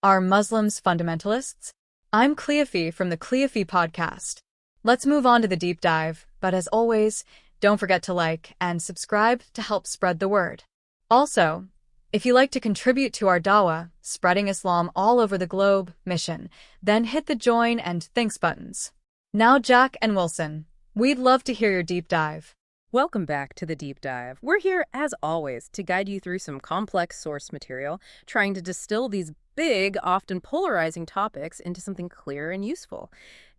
Are Muslims fundamentalists? I'm Cleofe from the Cleofe podcast. Let's move on to the deep dive, but as always, don't forget to like and subscribe to help spread the word. Also, if you like to contribute to our Dawah, spreading Islam all over the globe mission, then hit the join and thanks buttons. Now, Jack and Wilson, we'd love to hear your deep dive. Welcome back to the Deep Dive. We're here, as always, to guide you through some complex source material, trying to distill these big, often polarizing topics into something clear and useful.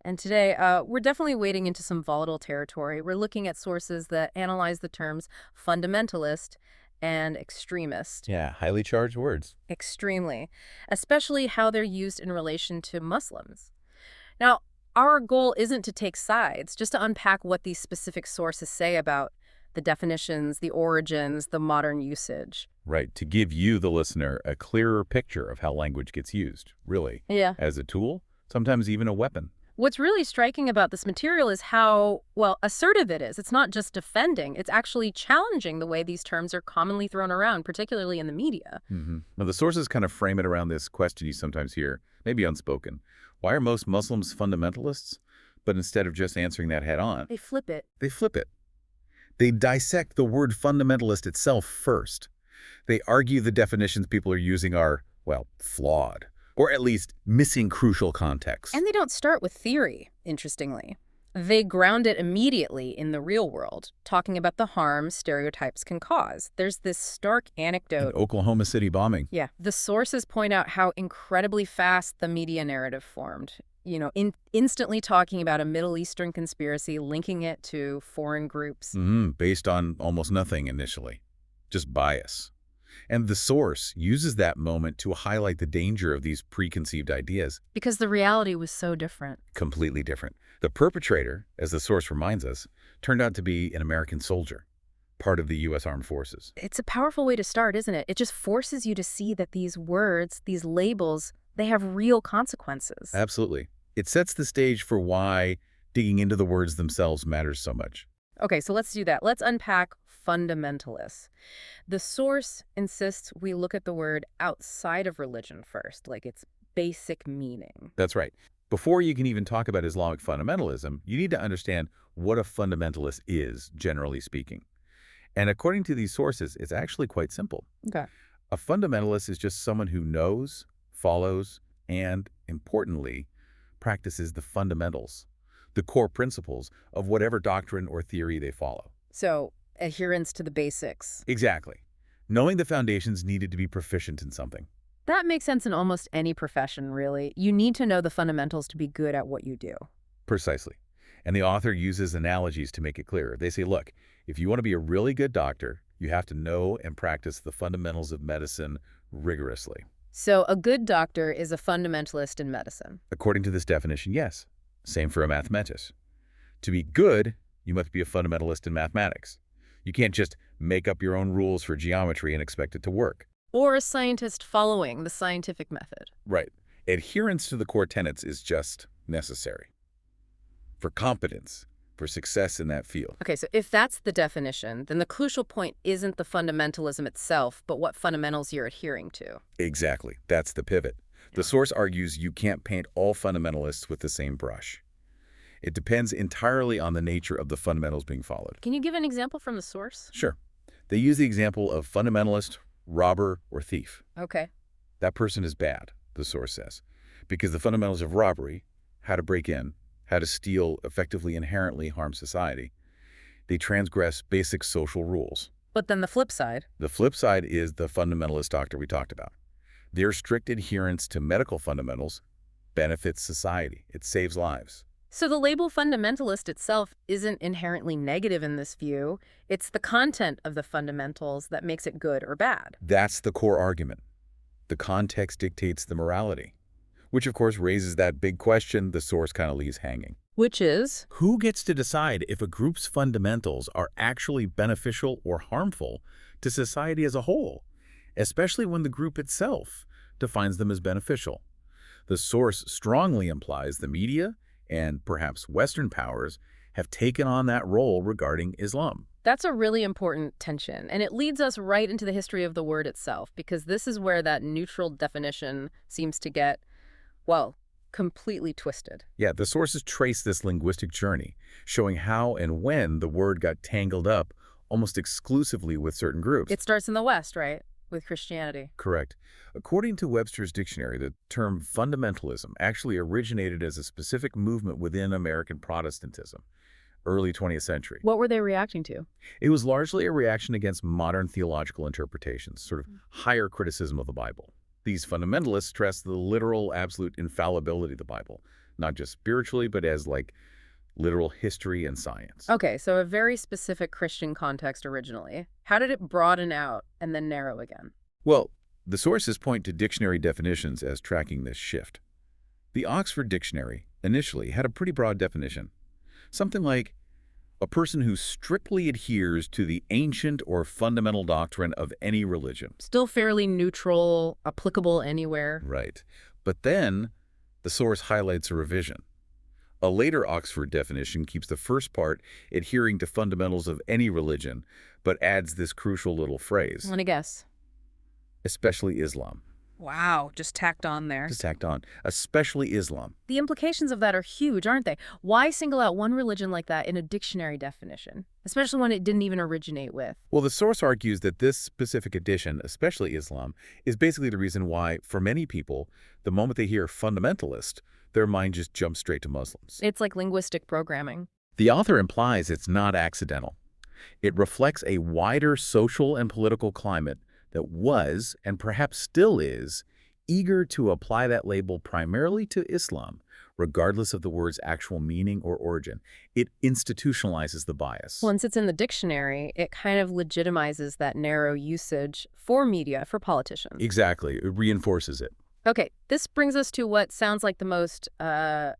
And today, we're definitely wading into some volatile territory. We're looking at sources that analyze the terms fundamentalist and extremist. Yeah, highly charged words. Extremely. Especially how they're used in relation to Muslims. Now, our goal isn't to take sides, just to unpack what these specific sources say about the definitions, the origins, the modern usage. Right, to give you, the listener, a clearer picture of how language gets used, really. Yeah. As a tool, sometimes even a weapon. What's really striking about this material is how, well, assertive it is. It's not just defending, it's actually challenging the way these terms are commonly thrown around, particularly in the media. Now, the sources kind of frame it around this question you sometimes hear, maybe unspoken. Why are most Muslims fundamentalists? But instead of just answering that head on, They flip it. they flip it. They dissect the word fundamentalist itself first. They argue the definitions people are using are, well, flawed, or at least missing crucial context. And they don't start with theory, interestingly. They ground it immediately in the real world, talking about the harm stereotypes can cause. There's this stark anecdote. An Oklahoma City bombing. Yeah. The sources point out how incredibly fast the media narrative formed. You know, instantly talking about a Middle Eastern conspiracy, linking it to foreign groups. Based on almost nothing initially, just bias. And the source uses that moment to highlight the danger of these preconceived ideas. Because the reality was so different. Completely different. The perpetrator, as the source reminds us, turned out to be an American soldier, part of the U.S. Armed Forces. It's a powerful way to start, isn't it? It just forces you to see that these words, these labels, they have real consequences. Absolutely. It sets the stage for why digging into the words themselves matters so much. Okay, so let's do that. Let's unpack fundamentalists. The source insists we look at the word outside of religion first, like its basic meaning. That's right. Before you can even talk about Islamic fundamentalism, you need to understand what a fundamentalist is, generally speaking. And according to these sources, it's actually quite simple. Okay. A fundamentalist is just someone who knows, follows, and, importantly, practices the fundamentals, the core principles of whatever doctrine or theory they follow. So, adherence to the basics. Exactly. Knowing the foundations needed to be proficient in something. That makes sense in almost any profession, really. You need to know the fundamentals to be good at what you do. Precisely. And the author uses analogies to make it clearer. They say, look, if you want to be a really good doctor, you have to know and practice the fundamentals of medicine rigorously. So a good doctor is a fundamentalist in medicine. According to this definition, yes. Same for a mathematician. To be good, you must be a fundamentalist in mathematics. You can't just make up your own rules for geometry and expect it to work. Or a scientist following the scientific method. Right. Adherence to the core tenets is just necessary for competence, for success in that field. Okay, so if that's the definition, then the crucial point isn't the fundamentalism itself, but what fundamentals you're adhering to. Exactly. That's the pivot. The source argues you can't paint all fundamentalists with the same brush. It depends entirely on the nature of the fundamentals being followed. Can you give an example from the source? Sure. They use the example of fundamentalist, robber, or thief. Okay. That person is bad, the source says, because the fundamentals of robbery, how to break in, how to steal effectively inherently harm society, they transgress basic social rules. But then the flip side. The flip side is the fundamentalist doctor we talked about. Their strict adherence to medical fundamentals benefits society. It saves lives. So the label fundamentalist itself isn't inherently negative in this view. It's the content of the fundamentals that makes it good or bad. That's the core argument. The context dictates the morality, which of course raises that big question the source kind of leaves hanging. Which is? Who gets to decide if a group's fundamentals are actually beneficial or harmful to society as a whole, especially when the group itself defines them as beneficial? The source strongly implies the media and perhaps Western powers have taken on that role regarding Islam. That's a really important tension, and it leads us right into the history of the word itself, because this is where that neutral definition seems to get, well, completely twisted. Yeah, the sources trace this linguistic journey, showing how and when the word got tangled up almost exclusively with certain groups. It starts in the West, right? With Christianity. Correct. According to Webster's dictionary, the term fundamentalism actually originated as a specific movement within American Protestantism, early 20th century. What were they reacting to? It was largely a reaction against modern theological interpretations, sort of higher criticism of the Bible. These fundamentalists stress the literal, absolute infallibility of the Bible, not just spiritually, but as like literal history and science. Okay, so a very specific Christian context originally. How did it broaden out and then narrow again? Well, the sources point to dictionary definitions as tracking this shift. The Oxford Dictionary initially had a pretty broad definition. Something like a person who strictly adheres to the ancient or fundamental doctrine of any religion. Still fairly neutral, applicable anywhere. Right. But then the source highlights a revision. A later Oxford definition keeps the first part adhering to fundamentals of any religion, but adds this crucial little phrase. Let me guess. Especially Islam. Wow, just tacked on there. Just tacked on. Especially Islam. The implications of that are huge, aren't they? Why single out one religion like that in a dictionary definition, especially when it didn't even originate with? Well, the source argues that this specific addition, especially Islam, is basically the reason why, for many people, the moment they hear fundamentalist, their mind just jumps straight to Muslims. It's like linguistic programming. The author implies it's not accidental. It reflects a wider social and political climate that was, and perhaps still is, eager to apply that label primarily to Islam, regardless of the word's actual meaning or origin. It institutionalizes the bias. Once it's in the dictionary, it kind of legitimizes that narrow usage for media, for politicians. Exactly. It reinforces it. Okay, this brings us to what sounds like the most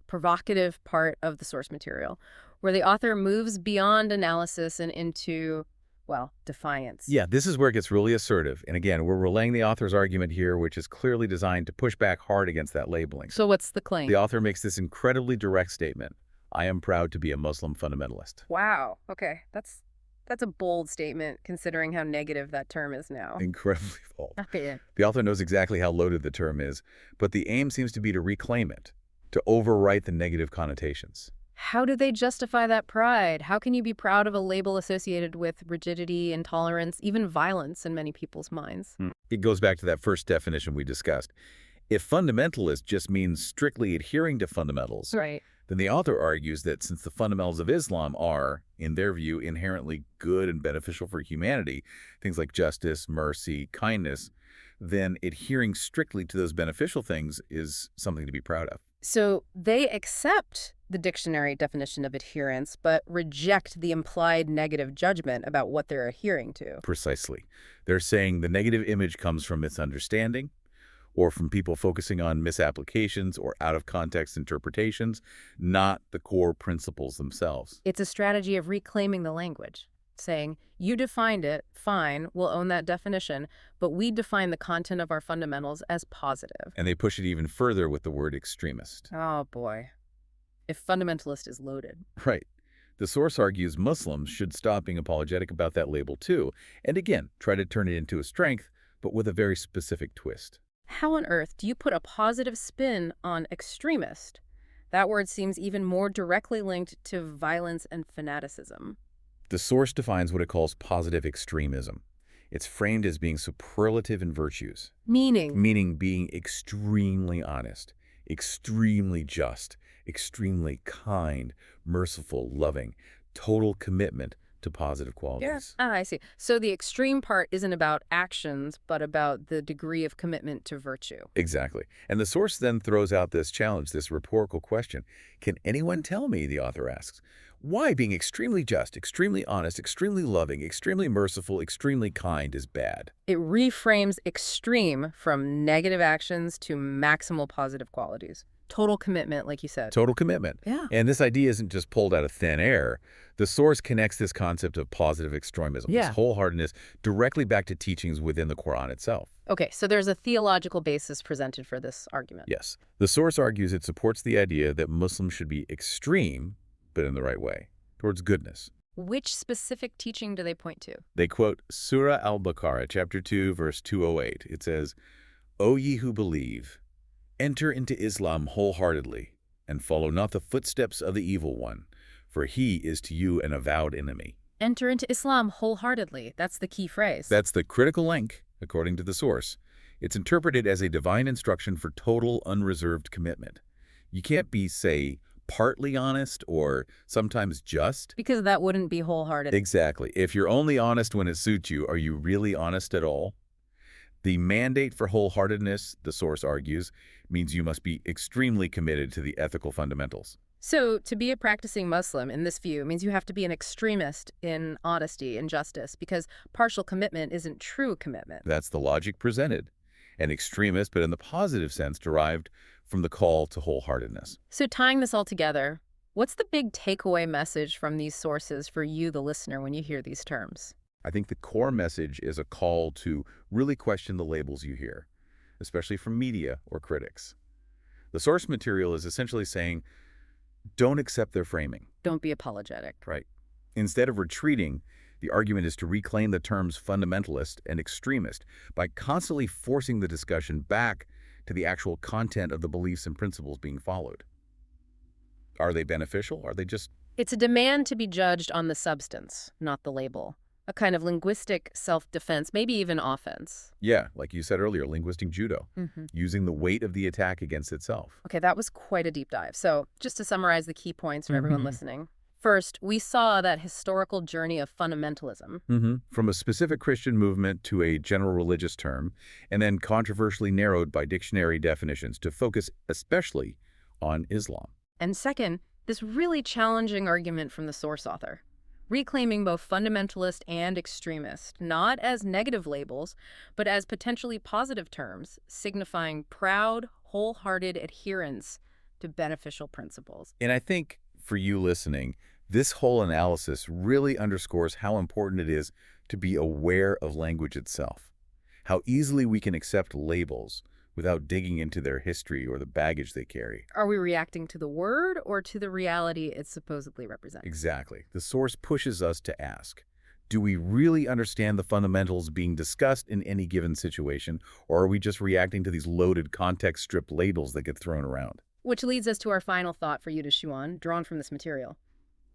provocative part of the source material, where the author moves beyond analysis and into, well, defiance. Yeah, this is where it gets really assertive. And again, we're relaying the author's argument here, which is clearly designed to push back hard against that labeling. So what's the claim? The author makes this incredibly direct statement. I am proud to be a Muslim fundamentalist. Wow. Okay, that's a bold statement, considering how negative that term is now. Incredibly bold. Okay. The author knows exactly how loaded the term is, but the aim seems to be to reclaim it, to overwrite the negative connotations. How do they justify that pride? How can you be proud of a label associated with rigidity, intolerance, even violence in many people's minds? It goes back to that first definition we discussed. If fundamentalist just means strictly adhering to fundamentals, Right. then the author argues that since the fundamentals of Islam are, in their view, inherently good and beneficial for humanity, things like justice, mercy, kindness, then adhering strictly to those beneficial things is something to be proud of. So they accept the dictionary definition of adherence, but reject the implied negative judgment about what they're adhering to. Precisely. They're saying the negative image comes from misunderstanding, or from people focusing on misapplications or out-of-context interpretations, not the core principles themselves. It's a strategy of reclaiming the language, saying, you defined it, fine, we'll own that definition, but we define the content of our fundamentals as positive. And they push it even further with the word extremist. Oh, boy. If fundamentalist is loaded. Right. The source argues Muslims should stop being apologetic about that label too, and again, try to turn it into a strength, but with a very specific twist. How on earth do you put a positive spin on extremist? That word seems even more directly linked to violence and fanaticism. The source defines what it calls positive extremism. It's framed as being superlative in virtues. Meaning being extremely honest, extremely just, extremely kind, merciful, loving, total commitment to positive qualities. Ah, I see. So the extreme part isn't about actions, but about the degree of commitment to virtue. Exactly. And the source then throws out this challenge, this rhetorical question. Can anyone tell me, the author asks, why being extremely just, extremely honest, extremely loving, extremely merciful, extremely kind is bad? It reframes extreme from negative actions to maximal positive qualities. Total commitment, like you said. Total commitment. Yeah. And this idea isn't just pulled out of thin air. The source connects this concept of positive extremism, this wholeheartedness, directly back to teachings within the Quran itself. Okay, so there's a theological basis presented for this argument. Yes. The source argues it supports the idea that Muslims should be extreme, but in the right way. towards goodness. Which specific teaching do they point to? They quote Surah al-Baqarah, chapter 2, verse 208. It says, "O ye who believe, enter into Islam wholeheartedly, and follow not the footsteps of the evil one, for he is to you an avowed enemy." Enter into Islam wholeheartedly. That's the key phrase. That's the critical link, according to the source. It's interpreted as a divine instruction for total, unreserved commitment. You can't be, say, partly honest or sometimes just. Because that wouldn't be wholehearted. Exactly. If you're only honest when it suits you, are you really honest at all? The mandate for wholeheartedness, the source argues, means you must be extremely committed to the ethical fundamentals. So, to be a practicing Muslim in this view means you have to be an extremist in honesty and justice, because partial commitment isn't true commitment. That's the logic presented. An extremist, but in the positive sense, derived from the call to wholeheartedness. So tying this all together, what's the big takeaway message from these sources for you, the listener, when you hear these terms? I think the core message is a call to really question the labels you hear, especially from media or critics. The source material is essentially saying, don't accept their framing. Don't be apologetic. Right. Instead of retreating, the argument is to reclaim the terms fundamentalist and extremist by constantly forcing the discussion back to the actual content of the beliefs and principles being followed. Are they beneficial? Are they just... It's a demand to be judged on the substance, not the label. A kind of linguistic self-defense, maybe even offense. Yeah, like you said earlier, linguistic judo, using the weight of the attack against itself. Okay, that was quite a deep dive. So just to summarize the key points for everyone listening. First, we saw that historical journey of fundamentalism. From a specific Christian movement to a general religious term, and then controversially narrowed by dictionary definitions to focus especially on Islam. And second, this really challenging argument from the source author, reclaiming both fundamentalist and extremist, not as negative labels, but as potentially positive terms, signifying proud, wholehearted adherence to beneficial principles. And I think, for you listening, this whole analysis really underscores how important it is to be aware of language itself, how easily we can accept labels without digging into their history or the baggage they carry. Are we reacting to the word or to the reality it supposedly represents? Exactly. The source pushes us to ask, do we really understand the fundamentals being discussed in any given situation, or are we just reacting to these loaded context-stripped labels that get thrown around? Which leads us to our final thought for you to chew on, drawn from this material.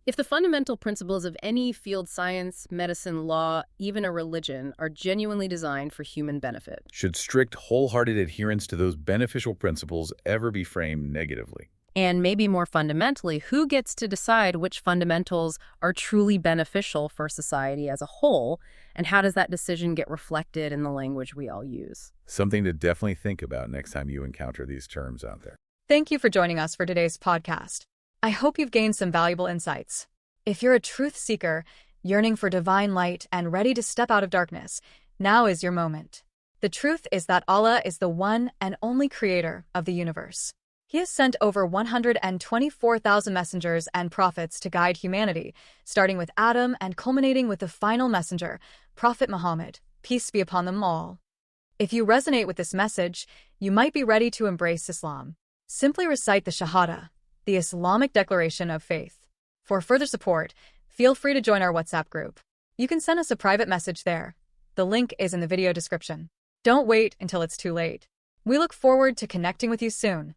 If the fundamental principles of any field, science, medicine, law, even a religion, are genuinely designed for human benefit, should strict, wholehearted adherence to those beneficial principles ever be framed negatively? And maybe more fundamentally, who gets to decide which fundamentals are truly beneficial for society as a whole, and how does that decision get reflected in the language we all use? Something to definitely think about next time you encounter these terms out there. Thank you for joining us for today's podcast. I hope you've gained some valuable insights. If you're a truth seeker, yearning for divine light and ready to step out of darkness, now is your moment. The truth is that Allah is the one and only creator of the universe. He has sent over 124,000 messengers and prophets to guide humanity, starting with Adam and culminating with the final messenger, Prophet Muhammad, peace be upon them all. If you resonate with this message, you might be ready to embrace Islam. Simply recite the Shahada, the Islamic declaration of faith. For further support, feel free to join our WhatsApp group. You can send us a private message there. The link is in the video description. Don't wait until it's too late. We look forward to connecting with you soon.